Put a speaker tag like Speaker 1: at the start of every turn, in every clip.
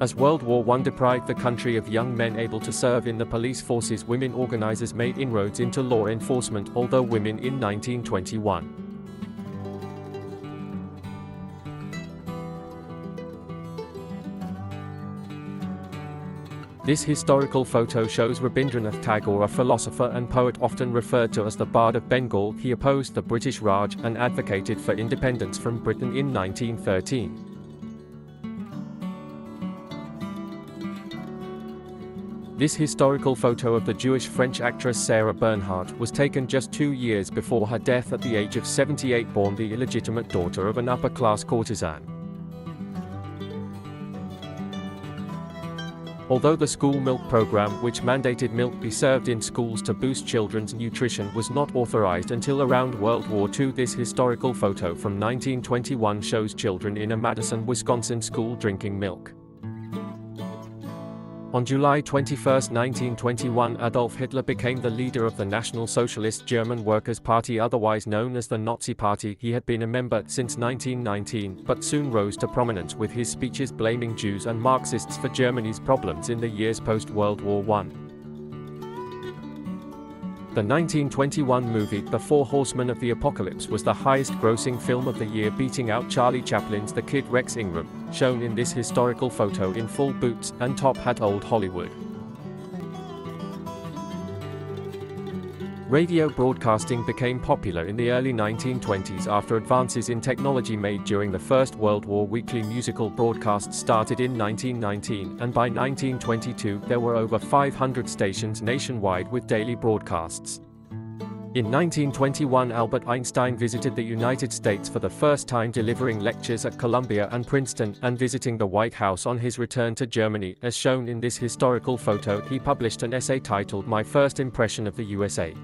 Speaker 1: As World War I deprived the country of young men able to serve in the police forces, women organizers made inroads into law enforcement, although women in 1921. This historical photo shows Rabindranath Tagore, a philosopher and poet often referred to as the Bard of Bengal. He opposed the British Raj and advocated for independence from Britain in 1913. This historical photo of the Jewish-French actress Sarah Bernhardt was taken just 2 years before her death at the age of 78, born the illegitimate daughter of an upper-class courtesan. Although the school milk program, which mandated milk be served in schools to boost children's nutrition, was not authorized until around World War II, this historical photo from 1921 shows children in a Madison, Wisconsin school drinking milk. On July 21, 1921, Adolf Hitler became the leader of the National Socialist German Workers' Party, otherwise known as the Nazi Party. He had been a member since 1919, but soon rose to prominence with his speeches blaming Jews and Marxists for Germany's problems in the years post-World War I. The 1921 movie, The Four Horsemen of the Apocalypse, was the highest-grossing film of the year, beating out Charlie Chaplin's The Kid Rex Ingram, shown in this historical photo in full boots and top hat. Old Hollywood. Radio broadcasting became popular in the early 1920s after advances in technology made during the First World War. Weekly musical broadcasts started in 1919, and by 1922 there were over 500 stations nationwide with daily broadcasts. In 1921, Albert Einstein visited the United States for the first time, delivering lectures at Columbia and Princeton, and visiting the White House on his return to Germany. As shown in this historical photo, he published an essay titled My First Impression of the USA.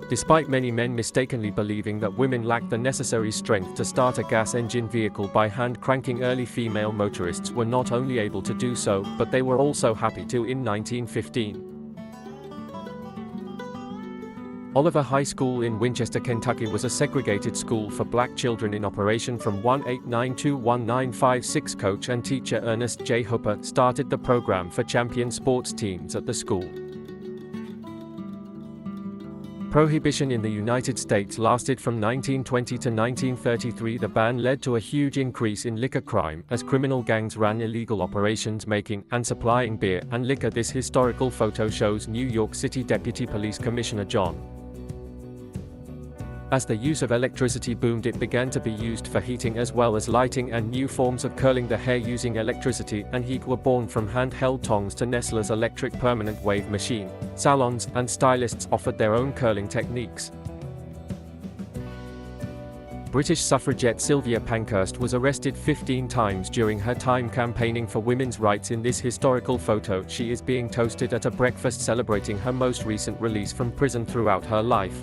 Speaker 1: Despite many men mistakenly believing that women lacked the necessary strength to start a gas engine vehicle by hand cranking, early female motorists were not only able to do so, but they were also happy to. In 1915, Oliver High School in Winchester, Kentucky was a segregated school for black children in operation from 1892 to 1956. Coach and teacher Ernest J. Hooper started the program for champion sports teams at the school. Prohibition in the United States lasted from 1920 to 1933. The ban led to a huge increase in liquor crime, as criminal gangs ran illegal operations making and supplying beer and liquor. This historical photo shows New York City Deputy Police Commissioner John. As the use of electricity boomed, it began to be used for heating as well as lighting, and new forms of curling the hair using electricity and heat were born, from handheld tongs to Nestle's electric permanent wave machine. Salons and stylists offered their own curling techniques. British suffragette Sylvia Pankhurst was arrested 15 times during her time campaigning for women's rights. In this historical photo, she is being toasted at a breakfast celebrating her most recent release from prison. Throughout her life,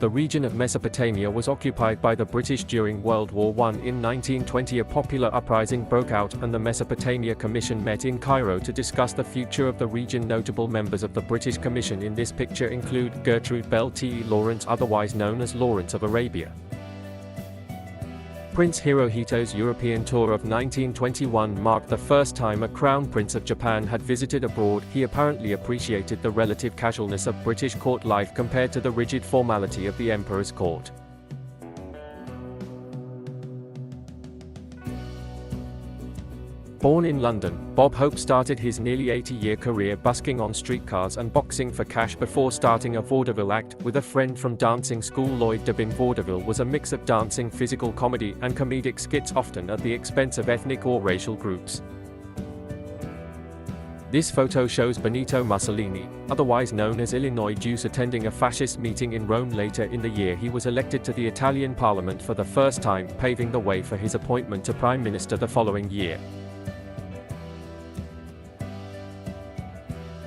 Speaker 1: the region of Mesopotamia was occupied by the British during World War I. In 1920, a popular uprising broke out, and the Mesopotamia Commission met in Cairo to discuss the future of the region. Notable members of the British Commission in this picture include Gertrude Bell T. Lawrence, otherwise known as Lawrence of Arabia. Prince Hirohito's European tour of 1921 marked the first time a Crown Prince of Japan had visited abroad. He apparently appreciated the relative casualness of British court life compared to the rigid formality of the Emperor's court. Born in London, Bob Hope started his nearly 80-year career busking on streetcars and boxing for cash before starting a vaudeville act with a friend from dancing school. Lloyd Debin. Vaudeville was a mix of dancing, physical comedy, and comedic skits, often at the expense of ethnic or racial groups. This photo shows Benito Mussolini, otherwise known as Illinois Juice, attending a fascist meeting in Rome. Later in the year, he was elected to the Italian parliament for the first time, paving the way for his appointment to prime minister the following year.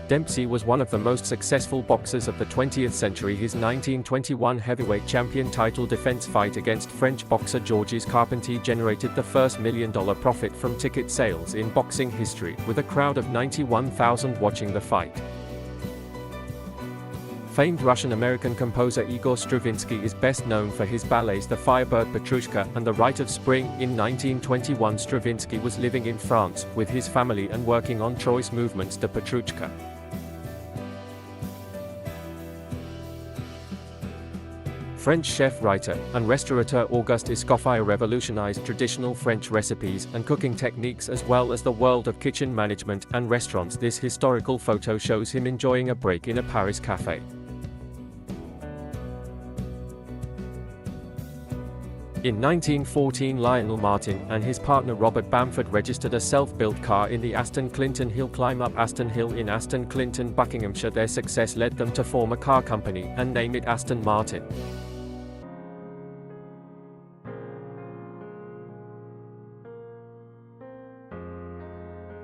Speaker 1: Dempsey was one of the most successful boxers of the 20th century. His 1921 heavyweight champion title defense fight against French boxer Georges Carpentier generated the first $1 million profit from ticket sales in boxing history, with a crowd of 91,000 watching the fight. Famed Russian-American composer Igor Stravinsky is best known for his ballets The Firebird Petrushka and The Rite of Spring. In 1921, Stravinsky was living in France with his family and working on choice movements de Petrushka. French chef, writer, and restaurateur Auguste Escoffier revolutionized traditional French recipes and cooking techniques as well as the world of kitchen management and restaurants. This historical photo shows him enjoying a break in a Paris cafe. In 1914, Lionel Martin and his partner Robert Bamford registered a self-built car in the Aston Clinton Hill climb up Aston Hill in Aston Clinton, Buckinghamshire. Their success led them to form a car company and name it Aston Martin.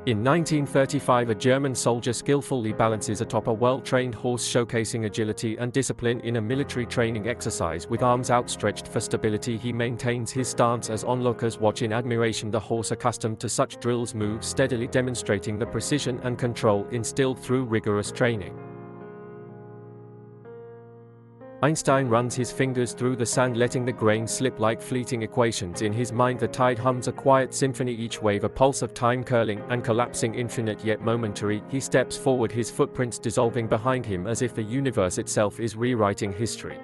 Speaker 1: In 1935, a German soldier skillfully balances atop a well-trained horse, showcasing agility and discipline in a military training exercise. With arms outstretched for stability, he maintains his stance as onlookers watch in admiration. The horse, accustomed to such drills, moves steadily, demonstrating the precision and control instilled through rigorous training. Einstein runs his fingers through the sand, letting the grain slip like fleeting equations in his mind. The tide hums a quiet symphony, each wave a pulse of time, curling and collapsing, infinite yet momentary. He steps forward, his footprints dissolving behind him as if the universe itself is rewriting history.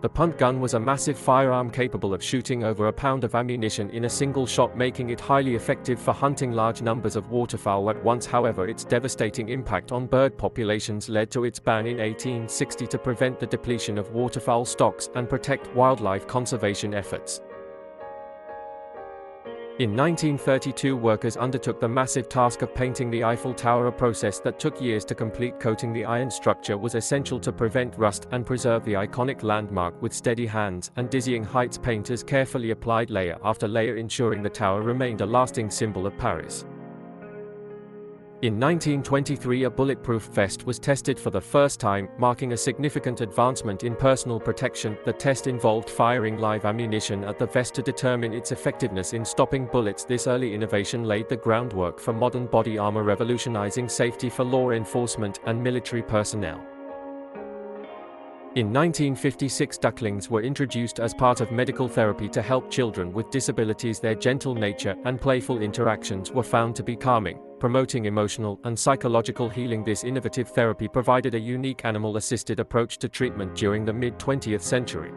Speaker 1: The punt gun was a massive firearm capable of shooting over a pound of ammunition in a single shot, making it highly effective for hunting large numbers of waterfowl at once. However, its devastating impact on bird populations led to its ban in 1860 to prevent the depletion of waterfowl stocks and protect wildlife conservation efforts. In 1932, workers undertook the massive task of painting the Eiffel Tower, a process that took years to complete. Coating the iron structure was essential to prevent rust and preserve the iconic landmark. With steady hands and dizzying heights, painters carefully applied layer after layer, ensuring the tower remained a lasting symbol of Paris. In 1923, a bulletproof vest was tested for the first time, marking a significant advancement in personal protection. The test involved firing live ammunition at the vest to determine its effectiveness in stopping bullets. This early innovation laid the groundwork for modern body armor, revolutionizing safety for law enforcement and military personnel. In 1956, ducklings were introduced as part of medical therapy to help children with disabilities. Their gentle nature and playful interactions were found to be calming, promoting emotional and psychological healing. This innovative therapy provided a unique animal-assisted approach to treatment during the mid-20th century.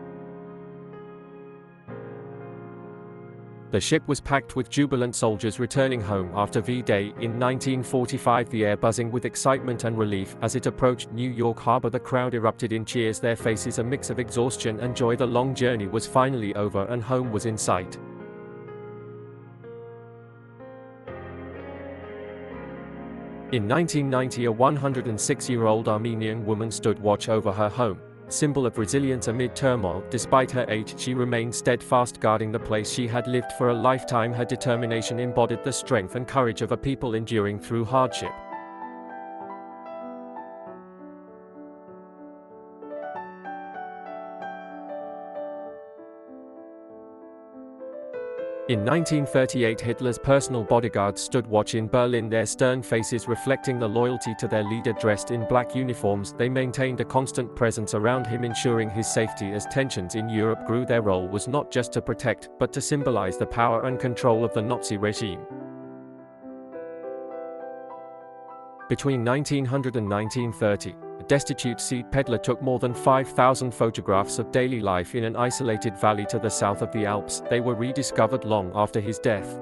Speaker 1: The ship was packed with jubilant soldiers returning home after V-Day in 1945, the air buzzing with excitement and relief. As it approached New York Harbor, the crowd erupted in cheers, their faces a mix of exhaustion and joy. The long journey was finally over and home was in sight. In 1990, a 106-year-old Armenian woman stood watch over her home, symbol of resilience amid turmoil. Despite her age, she remained steadfast, guarding the place she had lived for a lifetime. Her determination embodied the strength and courage of a people enduring through hardship. In 1938, Hitler's personal bodyguards stood watch in Berlin, their stern faces reflecting the loyalty to their leader. Dressed in black uniforms, they maintained a constant presence around him, ensuring his safety as tensions in Europe grew. Their role was not just to protect, but to symbolize the power and control of the Nazi regime. Between 1900 and 1930, a destitute seed peddler took more than 5,000 photographs of daily life in an isolated valley to the south of the Alps. They were rediscovered long after his death.